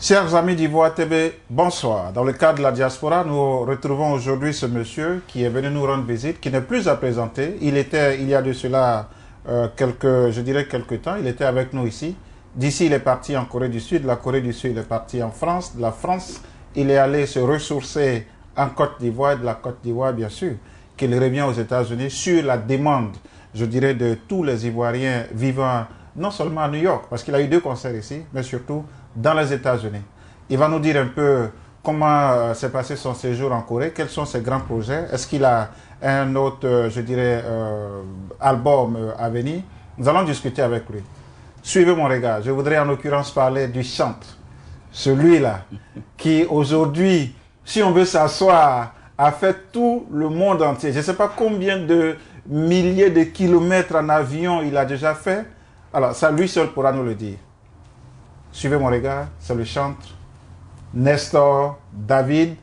Chers amis d'Ivoire TV, bonsoir. Dans le cadre de la diaspora, nous retrouvons aujourd'hui ce monsieur qui est venu nous rendre visite, qui n'est plus à présenter. Il était, il y a de cela quelques temps, il était avec nous ici. D'ici, il est parti en Corée du Sud. De la Corée du Sud, il est parti en France. De la France, il est allé se ressourcer en Côte d'Ivoire. De la Côte d'Ivoire, bien sûr, qu'il revient aux États-Unis sur la demande, je dirais, de tous les Ivoiriens vivant non seulement à New York, parce qu'il a eu 2 concerts ici, mais surtout dans les États-Unis. Il va nous dire un peu comment s'est passé son séjour en Corée, quels sont ses grands projets, est-ce qu'il a un autre, je dirais, album à venir. Nous allons discuter avec lui. Suivez mon regard. Je voudrais en l'occurrence parler du chantre, celui-là, qui aujourd'hui, si on veut s'asseoir, a fait tout le monde entier. Je ne sais pas combien de milliers de kilomètres en avion il a déjà fait. Alors, ça, lui seul pourra nous le dire. Suivez mon regard, c'est le chantre Nestor David,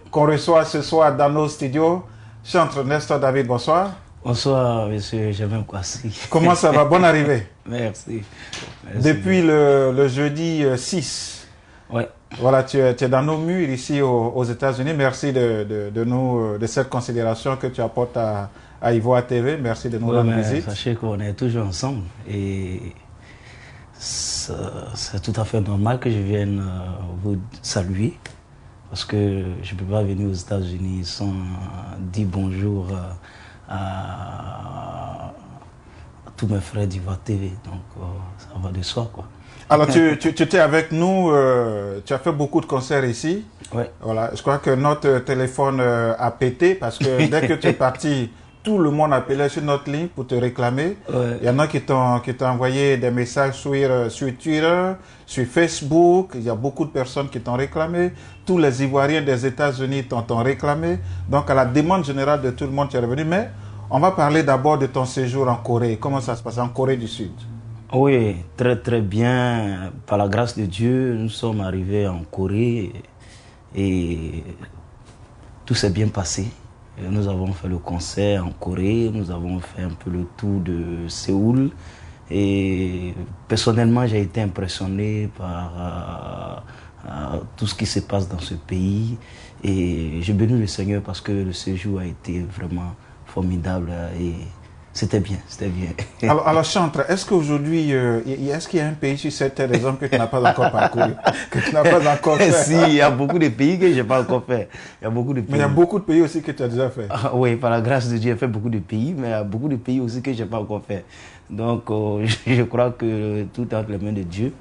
qu'on reçoit ce soir dans nos studios. Chantre Nestor David, bonsoir. Bonsoir, monsieur Germain Kwasi. Comment ça va? Bonne arrivée. Merci. Depuis le jeudi 6. Ouais. Voilà, tu es dans nos murs ici aux États-Unis. Merci de cette considération que tu apportes à Ivoire TV. Merci de nous rendre visite. Sachez qu'on est toujours ensemble et c'est tout à fait normal que je vienne vous saluer parce que je ne peux pas venir aux États-Unis sans dire bonjour à tous mes frères d'Ivoire TV. Donc ça va de soi, quoi. Alors, tu étais avec nous, tu as fait beaucoup de concerts ici. Ouais. Voilà, je crois que notre téléphone a pété parce que dès que tu es parti, tout le monde appelait sur notre ligne pour te réclamer. Ouais. Il y en a qui t'ont envoyé des messages sur Twitter, sur Facebook. Il y a beaucoup de personnes qui t'ont réclamé. Tous les Ivoiriens des États-Unis t'ont réclamé. Donc, à la demande générale de tout le monde, tu es revenu. Mais on va parler d'abord de ton séjour en Corée. Comment ça se passe en Corée du Sud? Oui, très très bien. Par la grâce de Dieu, nous sommes arrivés en Corée et tout s'est bien passé. Et nous avons fait le concert en Corée, nous avons fait un peu le tour de Séoul. Et personnellement, j'ai été impressionné par tout ce qui se passe dans ce pays. Et je bénis le Seigneur parce que le séjour a été vraiment formidable et c'était bien, c'était bien. Alors chantre, est-ce qu'aujourd'hui, est-ce qu'il y a un pays sur cette terre des hommes que tu n'as pas encore parcouru, que tu n'as pas encore fait? Si, il y a beaucoup de pays que je n'ai pas encore fait. Il y a beaucoup de pays. Mais il y a beaucoup de pays aussi que tu as déjà fait. Ah, oui, par la grâce de Dieu, j'ai fait beaucoup de pays, mais il y a beaucoup de pays aussi que je n'ai pas encore fait. Donc, je crois que tout est entre les mains de Dieu.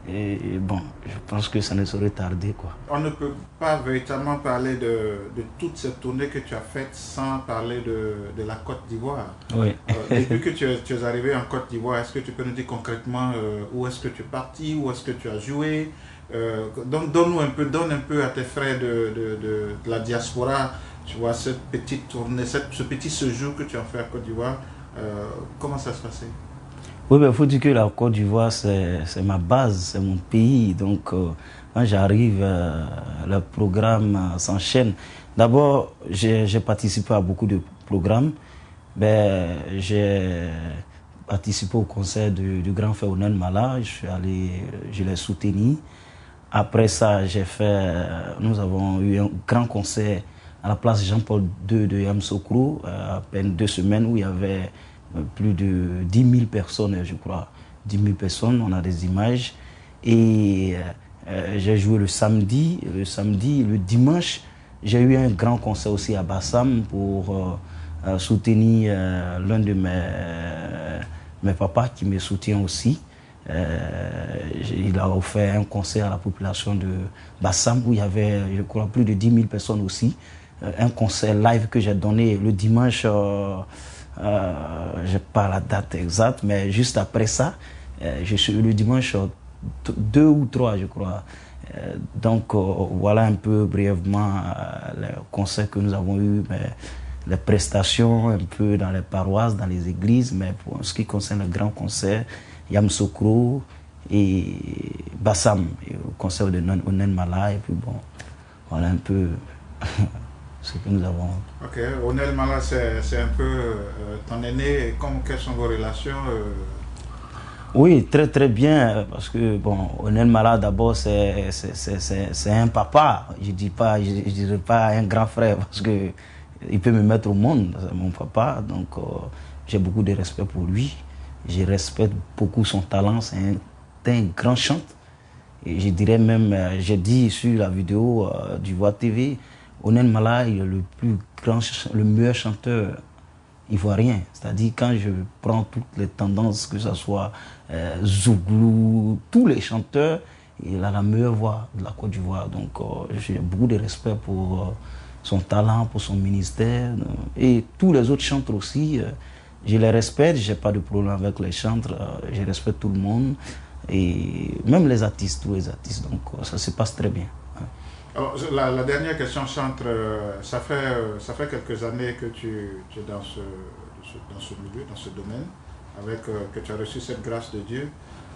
Et bon, je pense que ça ne saurait tarder, quoi. On ne peut pas véritablement parler de toute cette tournée que tu as faite sans parler de la Côte d'Ivoire. Oui. Depuis que tu es arrivé en Côte d'Ivoire, est-ce que tu peux nous dire concrètement où est-ce que tu es parti, où est-ce que tu as joué? Donne un peu à tes frères de la diaspora, tu vois, cette petite tournée, ce petit séjour que tu as fait à Côte d'Ivoire. Comment ça se passait? Oui, mais il faut dire que la Côte d'Ivoire, c'est ma base, c'est mon pays. Donc, quand j'arrive, le programme s'enchaîne. D'abord, j'ai participé à beaucoup de programmes. J'ai participé au concert du grand frère Onel Mala. Je l'ai soutenu. Après ça, nous avons eu un grand concert à la place Jean-Paul II de Yamoussoukro, à peine 2 semaines, où il y avait plus de 10 000 personnes, je crois. 10 000 personnes, on a des images. Et j'ai joué le samedi. Le dimanche, j'ai eu un grand concert aussi à Bassam pour soutenir l'un de mes papas qui me soutient aussi. Il a offert un concert à la population de Bassam où il y avait, je crois, plus de 10 000 personnes aussi. Un concert live que j'ai donné le dimanche. Je n'ai pas la date exacte, mais juste après ça, je suis le dimanche 2 ou 3, je crois. Donc voilà un peu brièvement les concerts que nous avons eus, les prestations un peu dans les paroisses, dans les églises, mais pour ce qui concerne le grand concert, Yamoussoukro et Bassam, et le concert de Onel Mala, et puis bon, voilà un peu ce que nous avons. Ok, Onel Mala, c'est un peu ton aîné. Quelles sont vos relations? Oui, très très bien, parce que bon, Onel Mala d'abord c'est un papa. Je dirais pas un grand frère parce que il peut me mettre au monde, c'est mon papa. Donc j'ai beaucoup de respect pour lui. Je respecte beaucoup son talent. C'est un grand chanteur. Et je dirais même, j'ai dit sur la vidéo du Voix TV, Onel Mala il est le plus grand, le meilleur chanteur ivoirien. C'est-à-dire quand je prends toutes les tendances, que ce soit Zouglou, tous les chanteurs, il a la meilleure voix de la Côte d'Ivoire. Donc j'ai beaucoup de respect pour son talent, pour son ministère. Et tous les autres chanteurs aussi, je les respecte, je n'ai pas de problème avec les chanteurs, je respecte tout le monde. Et même les artistes, tous les artistes. Donc ça se passe très bien. Alors, la dernière question, Chantre, ça fait quelques années que tu es dans ce milieu, dans ce domaine, que tu as reçu cette grâce de Dieu.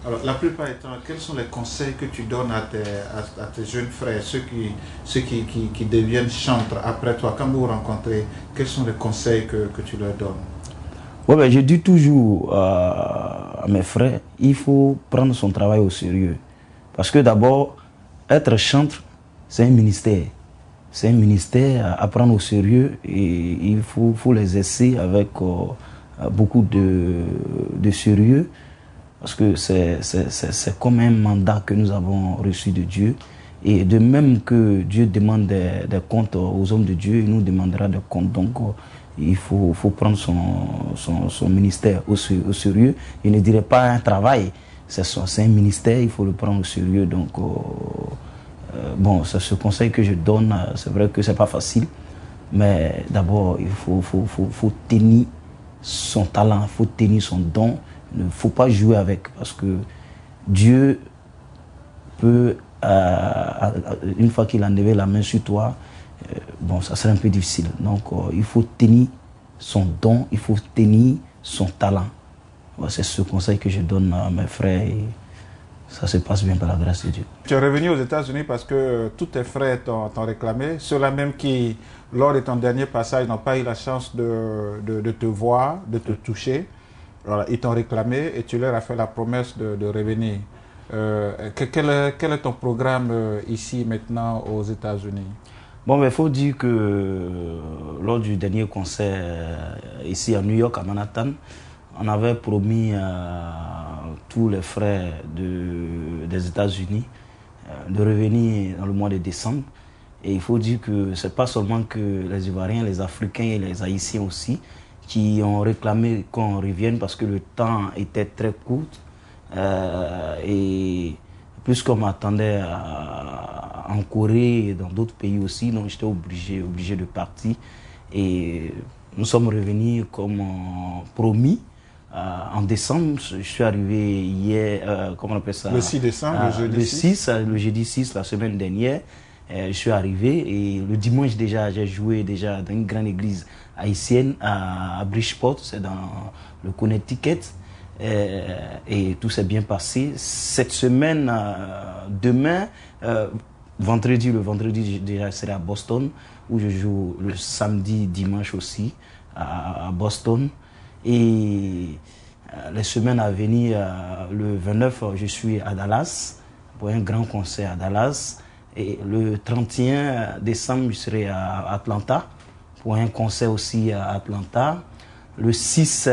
Alors, la plupart du temps, quels sont les conseils que tu donnes à tes jeunes frères, ceux qui deviennent chantres après toi, quand vous vous rencontrez, quels sont les conseils que tu leur donnes? Ouais, ben, je dis toujours à mes frères, il faut prendre son travail au sérieux. Parce que d'abord, être chantre, c'est un ministère. C'est un ministère à prendre au sérieux et il faut les essayer avec beaucoup de sérieux. Parce que c'est comme un mandat que nous avons reçu de Dieu. Et de même que Dieu demande des comptes aux hommes de Dieu, il nous demandera des comptes. Donc il faut prendre son ministère au sérieux. Je ne dirais pas un travail, c'est un ministère, il faut le prendre au sérieux. Donc bon, c'est ce conseil que je donne. C'est vrai que ce n'est pas facile, mais d'abord il faut tenir son talent, il faut tenir son don. Il ne faut pas jouer avec, parce que Dieu peut, une fois qu'il a levé la main sur toi, bon, ça serait un peu difficile. Donc, il faut tenir son don, il faut tenir son talent. C'est ce conseil que je donne à mes frères et ça se passe bien par la grâce de Dieu. Tu es revenu aux États-Unis parce que tous tes frères t'ont réclamé, ceux-là même qui, lors de ton dernier passage, n'ont pas eu la chance de te voir, de te toucher. Voilà, ils t'ont réclamé et tu leur as fait la promesse de revenir. Quel est ton programme ici maintenant aux États-Unis? Bon, il faut dire que lors du dernier concert ici à New York, à Manhattan, on avait promis à tous les frères des États-Unis de revenir dans le mois de décembre. Et il faut dire que ce n'est pas seulement que les Ivoiriens, les Africains et les Haïtiens aussi qui ont réclamé qu'on revienne parce que le temps était très court. Et puisqu'on m'attendait en Corée et dans d'autres pays aussi, donc j'étais obligé de partir. Et nous sommes revenus comme promis. En décembre, je suis arrivé hier, comment on appelle ça? Le 6 décembre, le jeudi 6. Le jeudi 6, la semaine dernière. Je suis arrivé et le dimanche déjà, j'ai joué déjà dans une grande église haïtienne à Bridgeport, c'est dans le Connecticut. Et tout s'est bien passé. Cette semaine, demain, le vendredi déjà, je serai à Boston, où je joue le samedi, dimanche aussi, à Boston. Et les semaines à venir, le 29, je suis à Dallas, pour un grand concert à Dallas. Et le 31 décembre, je serai à Atlanta, pour un concert aussi à Atlanta. Le 6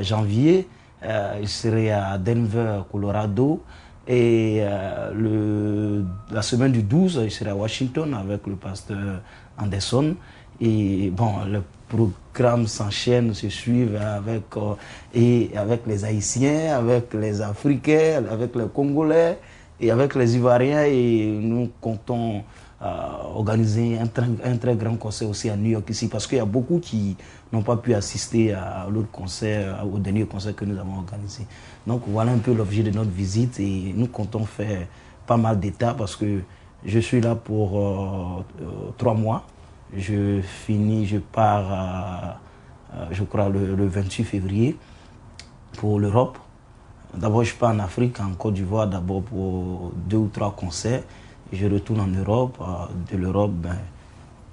janvier, je serai à Denver, Colorado. Et la semaine du 12, je serai à Washington avec le pasteur Anderson. Et bon, le programme s'enchaîne, se suivent avec les Haïtiens, avec les Africains, avec les Congolais et avec les Ivoiriens. Et nous comptons organiser un très grand concert aussi à New York ici, parce qu'il y a beaucoup qui n'ont pas pu assister à l'autre concert, au dernier concert que nous avons organisé. Donc voilà un peu l'objet de notre visite et nous comptons faire pas mal d'étapes parce que je suis là pour 3 mois. Je pars, je crois, le 28 février pour l'Europe. D'abord, je pars en Afrique, en Côte d'Ivoire, d'abord pour 2 ou 3 concerts. Je retourne en Europe. De l'Europe, ben,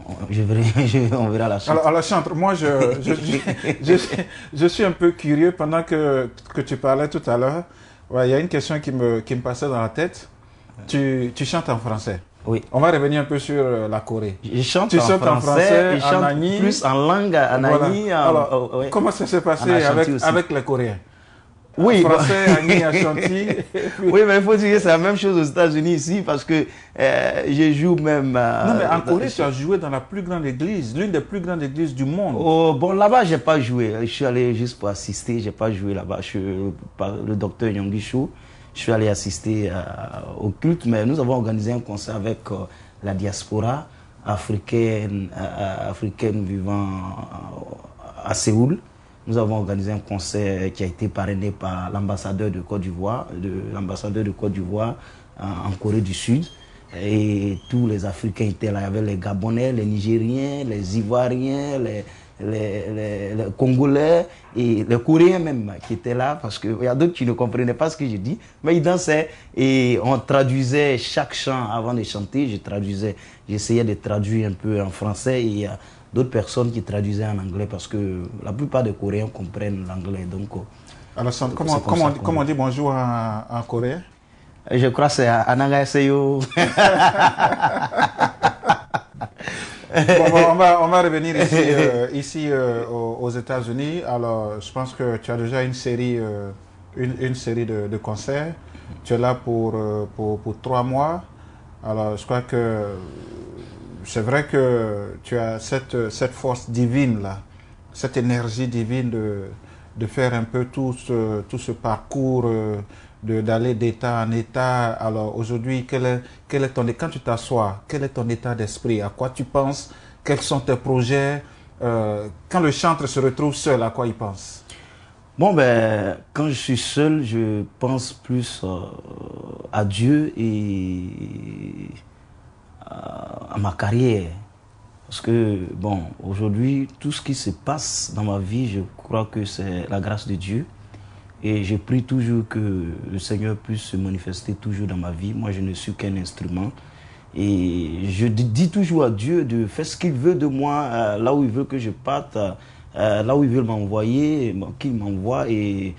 on verra la chance. Alors, Chantre, moi, je suis un peu curieux pendant que tu parlais tout à l'heure. Ouais, il y a une question qui me passait dans la tête. Tu chantes en français. Oui. On va revenir un peu sur la Corée. Je chante Tu en chantes français, je en chante Ani. plus en langue Anani. Voilà. Alors, Ouais. comment ça s'est passé En Ashanti aussi. avec les Coréens? Oui, Français, Ani, Ashanti. oui, mais il faut dire que c'est la même chose aux États-Unis ici parce que je joue même. Non, mais en Corée, tu as joué dans la plus grande église, l'une des plus grandes églises du monde. Oh, bon, là-bas, j'ai pas joué. Je suis allé juste pour assister. J'ai pas joué là-bas. Je suis par le docteur Yonggi Cho. Je suis allé assister au culte, mais nous avons organisé un concert avec la diaspora africaine, africaine vivant à Séoul. Nous avons organisé un concert qui a été parrainé par l'ambassadeur de Côte d'Ivoire, en Corée du Sud. Et tous les Africains étaient là. Il y avait les Gabonais, les Nigériens, les Ivoiriens, les Congolais et les Coréens même qui étaient là parce qu'il y a d'autres qui ne comprenaient pas ce que je dis. Mais ils dansaient et on traduisait chaque chant avant de chanter. J'essayais de traduire un peu en français et d'autres personnes qui traduisaient en anglais parce que la plupart des Coréens comprennent l'anglais. Donc, alors, comment on dit bonjour en coréen? Je crois que c'est Anagaseyo. Bon, on va revenir ici aux États-Unis. Alors, je pense que tu as déjà une série de concerts. Tu es là pour 3 mois. Alors, je crois que c'est vrai que tu as cette force divine là, cette énergie divine de faire un peu tout ce parcours, d'aller d'état en état. Alors aujourd'hui, quel est quand tu t'assois, quel est ton état d'esprit? À quoi tu penses? Quels sont tes projets? Quand le chanteur se retrouve seul, à quoi il pense? Bon, ben, quand je suis seul, je pense plus à Dieu et à ma carrière. Parce que, bon, aujourd'hui, tout ce qui se passe dans ma vie, je crois que c'est la grâce de Dieu. Et je prie toujours que le Seigneur puisse se manifester toujours dans ma vie. Moi, je ne suis qu'un instrument. Et je dis toujours à Dieu de faire ce qu'il veut de moi, là où il veut que je parte, là où il veut m'envoyer, qu'il m'envoie. Et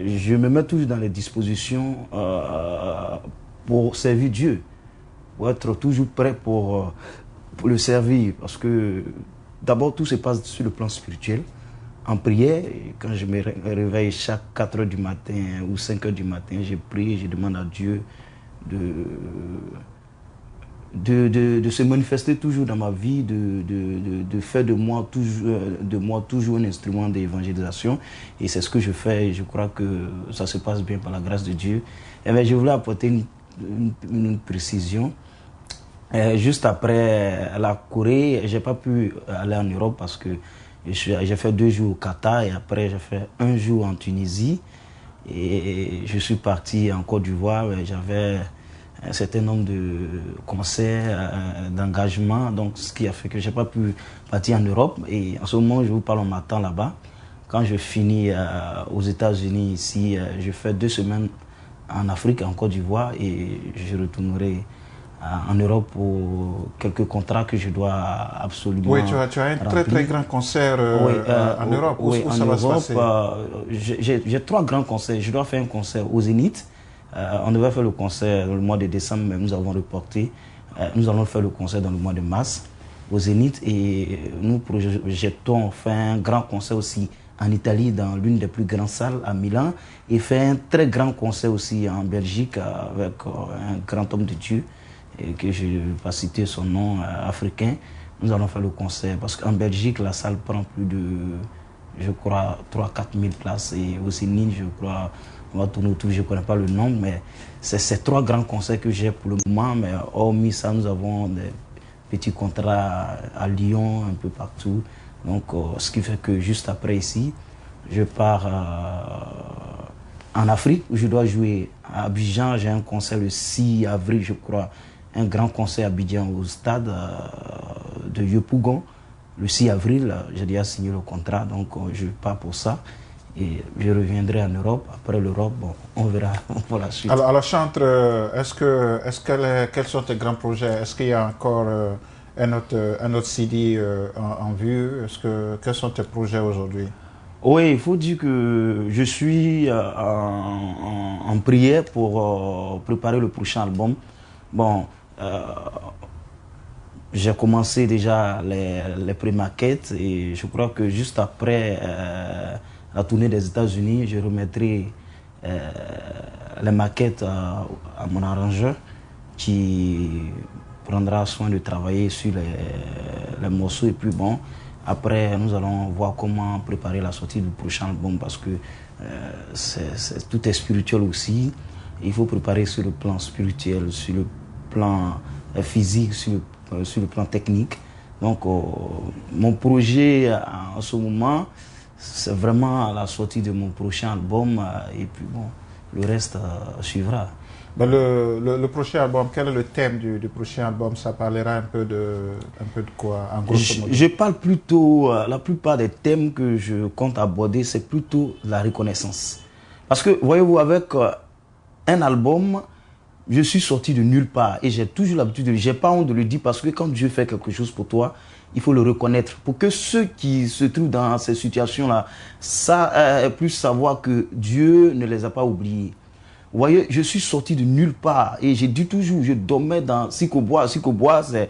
je me mets toujours dans les dispositions pour servir Dieu, pour être toujours prêt pour le servir. Parce que d'abord, tout se passe sur le plan spirituel. En prière, quand je me réveille chaque 4 heures du matin ou 5 heures du matin, je prie, je demande à Dieu de se manifester toujours dans ma vie, de faire de moi toujours un instrument d'évangélisation. Et c'est ce que je fais et je crois que ça se passe bien par la grâce de Dieu. Et bien, je voulais apporter une précision. Juste après la Corée, je n'ai pas pu aller en Europe parce que j'ai fait 2 jours au Qatar et après j'ai fait 1 jour en Tunisie. Et je suis parti en Côte d'Ivoire. J'avais un certain nombre de concerts, d'engagements, donc ce qui a fait que je n'ai pas pu partir en Europe. Et en ce moment, je vous parle, on m'attend là-bas. Quand je finis aux États-Unis ici, je fais 2 semaines en Afrique, en Côte d'Ivoire, et je retournerai en Europe pour quelques contrats que je dois absolument. Oui, tu as un très très grand concert en Europe. Où ça va se passer? J'ai 3 grands concerts. Je dois faire un concert au Zénith. On devait faire le concert dans le mois de décembre, mais nous avons reporté. Nous allons faire le concert dans le mois de mars au Zénith et nous projetons faire un grand concert aussi en Italie dans l'une des plus grandes salles à Milan et faire un très grand concert aussi en Belgique avec un grand homme de Dieu et que je ne vais pas citer son nom africain. Nous allons faire le concert parce qu'en Belgique la salle prend plus de, je crois, 3 000 à 4 000 places et au Zénith, je crois, on va tourner autour, je ne connais pas le nombre, mais c'est ces 3 grands concerts que j'ai pour le moment. Mais hormis ça, nous avons des petits contrats à Lyon, un peu partout. Donc, ce qui fait que juste après ici, je pars en Afrique où je dois jouer à Abidjan. J'ai un concert le 6 avril, je crois, un grand concert à Abidjan au stade de Yopougon. Le 6 avril, j'ai déjà signé le contrat, donc je pars pour ça. Et je reviendrai en Europe. Après l'Europe, bon, on verra pour la suite. Alors Chantre, quels sont tes grands projets? Est-ce qu'il y a encore un autre CD en vue? Quels sont tes projets aujourd'hui? Oui, il faut dire que je suis en en prière pour préparer le prochain album. Bon, j'ai commencé déjà les pré-maquettes et je crois que juste après la tournée des États-Unis, je remettrai les maquettes à mon arrangeur qui prendra soin de travailler sur les morceaux. Et puis bon, après nous allons voir comment préparer la sortie du prochain album parce que tout est spirituel aussi. Il faut préparer sur le plan spirituel, sur le plan physique, sur le plan technique. Donc mon projet en ce moment, c'est vraiment la sortie de mon prochain album et puis bon, le reste suivra. Ben le prochain album, quel est le thème du prochain album? Ça parlera un peu de quoi en gros? Je parle plutôt, la plupart des thèmes que je compte aborder, c'est plutôt la reconnaissance. Parce que, voyez-vous, avec un album, je suis sorti de nulle part et j'ai toujours l'habitude de le dire. J'ai pas honte de le dire parce que quand Dieu fait quelque chose pour toi, il faut le reconnaître. Pour que ceux qui se trouvent dans ces situations-là, puissent savoir que Dieu ne les a pas oubliés. Vous voyez, je suis sorti de nulle part et j'ai dit toujours, je dormais dans Sikobois. Sikobois, c'est,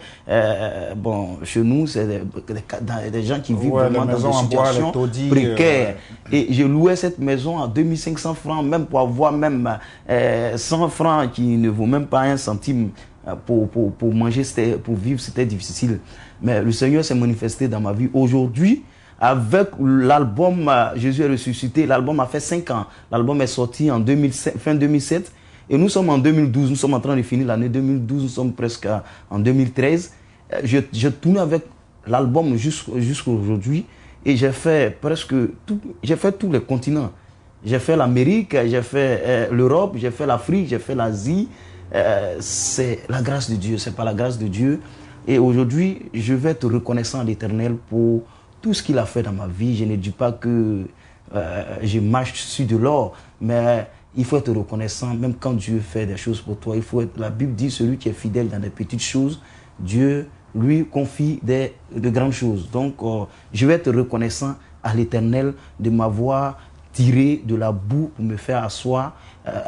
bon, chez nous, c'est des gens qui vivent vraiment dans des situations précaires. Et je louais cette maison à 2500 francs, même pour avoir même 100 francs qui ne vaut même pas un centime pour manger, pour vivre, c'était difficile. Mais le Seigneur s'est manifesté dans ma vie. Aujourd'hui, avec l'album Jésus est ressuscité, l'album a fait 5 ans. L'album est sorti en fin 2007 et nous sommes en 2012. Nous sommes en train de finir l'année 2012, nous sommes presque en 2013. Je tourne avec l'album jusqu'à aujourd'hui et j'ai fait presque tout, j'ai fait tous les continents. J'ai fait l'Amérique, j'ai fait l'Europe, j'ai fait l'Afrique, j'ai fait l'Asie. C'est la grâce de Dieu, c'est pas la grâce de Dieu. Et aujourd'hui, je vais être reconnaissant à l'Éternel pour tout ce qu'il a fait dans ma vie. Je ne dis pas que je marche sur de l'or, mais il faut être reconnaissant, même quand Dieu fait des choses pour toi. La Bible dit, celui qui est fidèle dans des petites choses, Dieu lui confie de grandes choses. Donc, je vais être reconnaissant à l'Éternel de m'avoir tiré de la boue pour me faire asseoir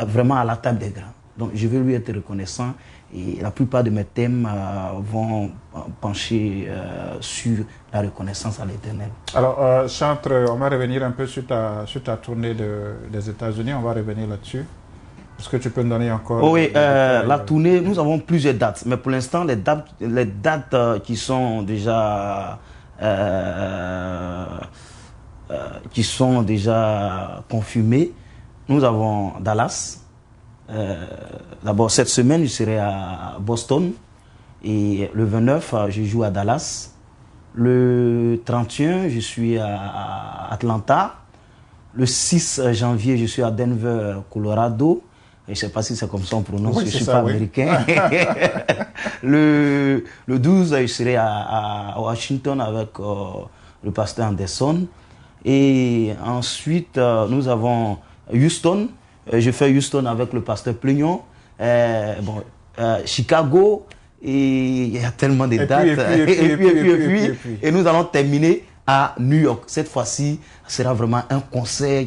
vraiment à la table des grands. Donc, je vais lui être reconnaissant. Et la plupart de mes thèmes vont pencher sur la reconnaissance à l'Éternel. Alors, Chantre, on va revenir un peu sur ta tournée des États-Unis. On va revenir là-dessus. Est-ce que tu peux me donner encore... Oui, la tournée, nous avons plusieurs dates. Mais pour l'instant, les dates qui sont déjà confirmées, nous avons Dallas. D'abord, cette semaine, je serai à Boston et le 29, je joue à Dallas. Le 31, je suis à Atlanta. Le 6 janvier, je suis à Denver, Colorado. Et je ne sais pas si c'est comme ça on prononce, je ne suis pas américain. Le 12, je serai à Washington avec le pasteur Anderson. Et ensuite, nous avons Houston. Je fais Houston avec le pasteur Plignon, Chicago, et il y a tellement de dates. Et nous allons terminer à New York. Cette fois-ci, ce sera vraiment un concert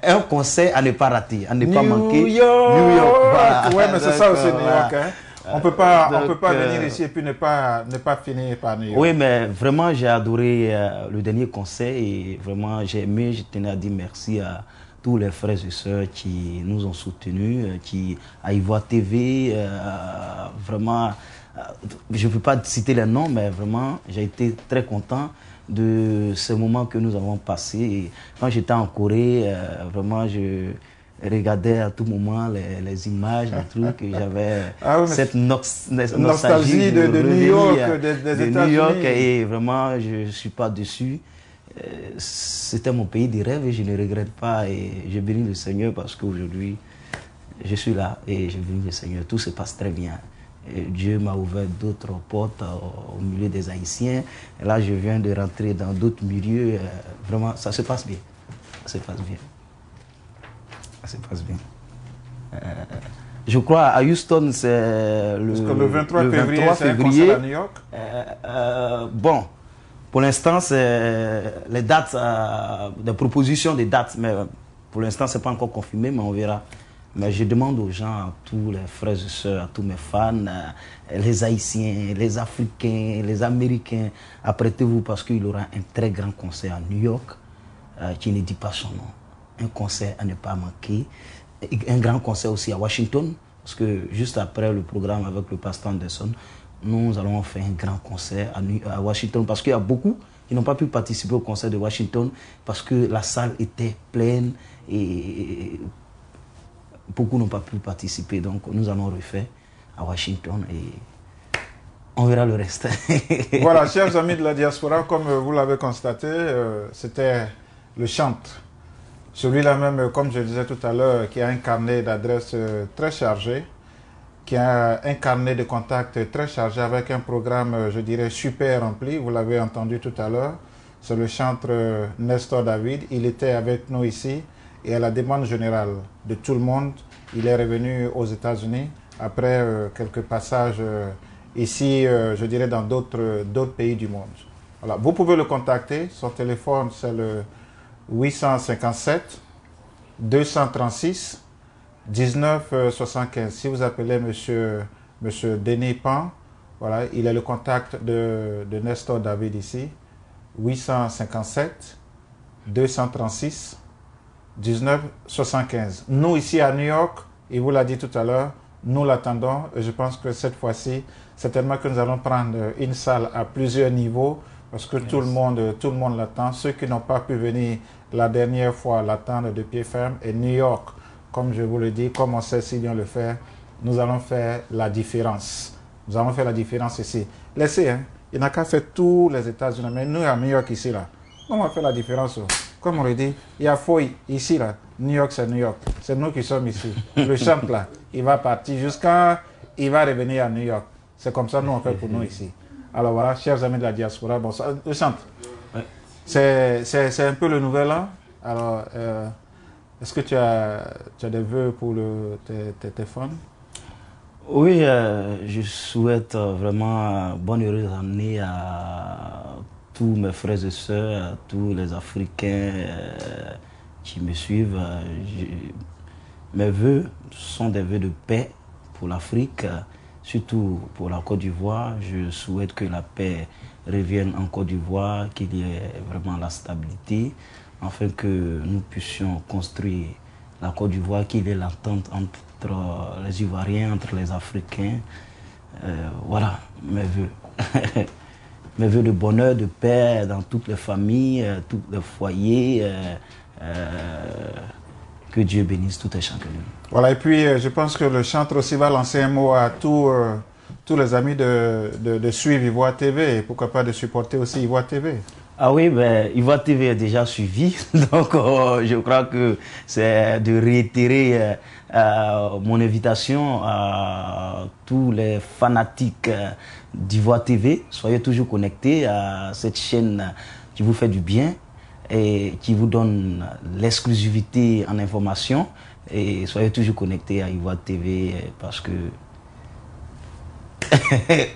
un concert à ne pas rater, à ne pas manquer. New York. Voilà. Ouais, mais c'est ça aussi, New York. Hein? On peut pas venir ici et puis ne pas finir par New York. Oui, mais vraiment, j'ai adoré le dernier concert et vraiment, j'ai aimé. Je tenais à dire merci à tous les frères et sœurs qui nous ont soutenus, à Ivoire TV, vraiment, je ne peux pas citer les noms, mais vraiment, j'ai été très content de ce moment que nous avons passé. Et quand j'étais en Corée, vraiment, je regardais à tout moment les images, les trucs, et j'avais cette nostalgie de New York, des New York, et vraiment je ne suis pas déçu. C'était mon pays de rêve et je ne regrette pas, et je bénis le Seigneur parce qu'aujourd'hui je suis là et je bénis le Seigneur, tout se passe très bien. Et Dieu m'a ouvert d'autres portes au milieu des Haïtiens, et là je viens de rentrer dans d'autres milieux, vraiment ça se passe bien, ça se passe bien. Ça se passe bien. Je crois à Houston, c'est le 23 février, c'est un concert à New York. Bon, pour l'instant, c'est les dates, des propositions des dates, mais Pour l'instant, ce n'est pas encore confirmé, mais on verra. Mais je demande aux gens, à tous les frères et sœurs, à tous mes fans, les Haïtiens, les Africains, les Américains, apprêtez-vous parce qu'il y aura un très grand concert à New York, qui ne dit pas son nom. Un concert à ne pas manquer. Un grand concert aussi à Washington, parce que juste après le programme avec le pasteur Anderson, nous allons faire un grand concert à Washington, parce qu'il y a beaucoup qui n'ont pas pu participer au concert de Washington, parce que la salle était pleine et beaucoup n'ont pas pu participer. Donc nous allons refaire à Washington et on verra le reste. Voilà, chers amis de la diaspora, comme vous l'avez constaté, c'était le chantre. Celui-là même, comme je disais tout à l'heure, qui a un carnet d'adresses très chargé, qui a un carnet de contacts très chargé avec un programme, je dirais, super rempli. Vous l'avez entendu tout à l'heure. C'est le chantre Nestor David. Il était avec nous ici et à la demande générale de tout le monde, il est revenu aux États-Unis après quelques passages ici, je dirais, dans d'autres pays du monde. Voilà. Vous pouvez le contacter. Son téléphone, c'est le 857 236 1975. Si vous appelez monsieur Denis Pan, voilà, il est le contact de Nestor David ici. 857 236 1975. Nous ici à New York, il vous l'a dit tout à l'heure, nous l'attendons et je pense que cette fois-ci, certainement que nous allons prendre une salle à plusieurs niveaux parce que tout le monde l'attend. Ceux qui n'ont pas pu venir la dernière fois l'attendent de pied ferme. Et New York, comme je vous le dis, comme on sait si bien le faire, nous allons faire la différence. Nous allons faire la différence ici. Laissez, hein, il n'a qu'à faire tous les États-Unis, mais nous à New York ici, là, on va faire la différence. Comme on le dit, il y a Foy ici, là. New York, c'est New York. C'est nous qui sommes ici. Le chantre, là, il va partir jusqu'à... Il va revenir à New York. C'est comme ça, nous, on fait pour nous ici. Alors voilà, chers amis de la diaspora, bon, ça, le chantre, ouais. C'est un peu le nouvel an. Alors, est-ce que tu as des vœux pour tes fans? Oui, je souhaite vraiment bonne heureuse année à tous mes frères et sœurs, à tous les Africains qui me suivent. Mes vœux sont des vœux de paix pour l'Afrique, surtout pour la Côte d'Ivoire. Je souhaite que la paix revienne en Côte d'Ivoire, qu'il y ait vraiment la stabilité, afin que nous puissions construire la Côte d'Ivoire, qu'il y ait l'entente entre les Ivoiriens, entre les Africains. Voilà mes vœux. Mes vœux de bonheur, de paix dans toutes les familles, tous les foyers. Que Dieu bénisse tout un chacun. Voilà, et puis je pense que le chantre aussi va lancer un mot à tous les amis de suivre Ivoire TV et pourquoi pas de supporter aussi Ivoire TV. Ah oui, ben, Ivoire TV est déjà suivi, donc je crois que c'est de réitérer mon invitation à tous les fanatiques d'Ivoire TV. Soyez toujours connectés à cette chaîne qui vous fait du bien et qui vous donne l'exclusivité en information. Et soyez toujours connectés à Ivoire TV parce que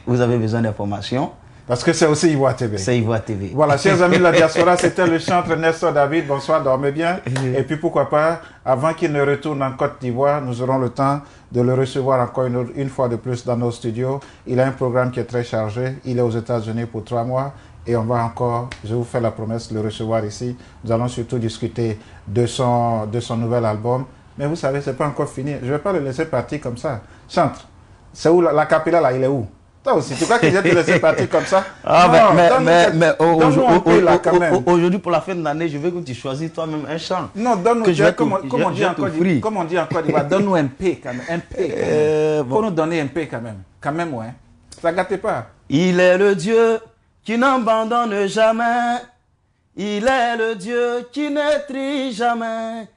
vous avez besoin d'informations. Parce que c'est aussi Ivoire TV. C'est Ivoire TV. Voilà, chers amis de la diaspora, c'était le chantre Nestor David. Bonsoir, dormez bien. Et puis pourquoi pas, avant qu'il ne retourne en Côte d'Ivoire, nous aurons le temps de le recevoir encore une fois de plus dans nos studios. Il a un programme qui est très chargé. Il est aux États-Unis pour 3 mois. Et on va encore, je vous fais la promesse, le recevoir ici. Nous allons surtout discuter de son nouvel album. Mais vous savez, c'est pas encore fini. Je ne vais pas le laisser partir comme ça. Chantre, c'est où la capilla là, il est où? Toi aussi, tu crois que je vais te laisser partir comme ça? Ah, non, mais aujourd'hui, pour la fin de l'année, je veux que tu choisisses toi-même un chant. Non, donne-nous, comme on dit encore, donne-nous un P quand même. Un P. Faut nous donner un P quand même. Quand même, ouais. Ça gâte pas. Il est le Dieu qui n'abandonne jamais. Il est le Dieu qui ne trie jamais.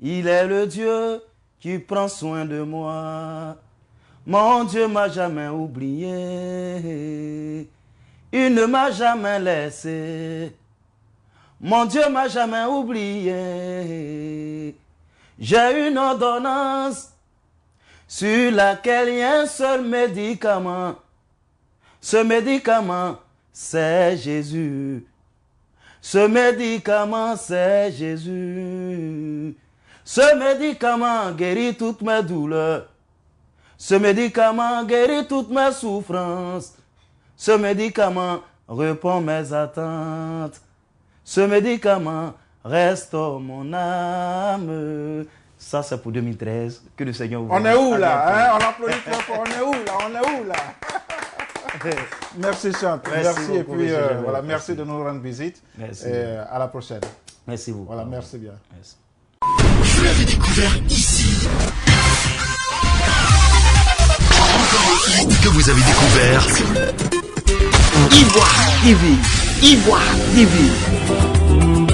Il est le Dieu qui prend soin de moi. Mon Dieu m'a jamais oublié. Il ne m'a jamais laissé. Mon Dieu m'a jamais oublié. J'ai une ordonnance sur laquelle il y a un seul médicament. Ce médicament, c'est Jésus. Ce médicament, c'est Jésus. Ce médicament guérit toutes mes douleurs. Ce médicament guérit toutes mes souffrances. Ce médicament répond mes attentes. Ce médicament restaure mon âme. Ça, c'est pour 2013. Que le Seigneur vous On est où là, hein? On applaudit très fort. On est où là? On est où là? Merci Chante. Merci et puis voilà, merci de nous rendre visite. Merci. Et à la prochaine. Merci beaucoup. Voilà, merci bien. Merci. Vous l'avez découvert ici. Encore un hit que vous avez découvert. Ivoire TV. Ivoire TV.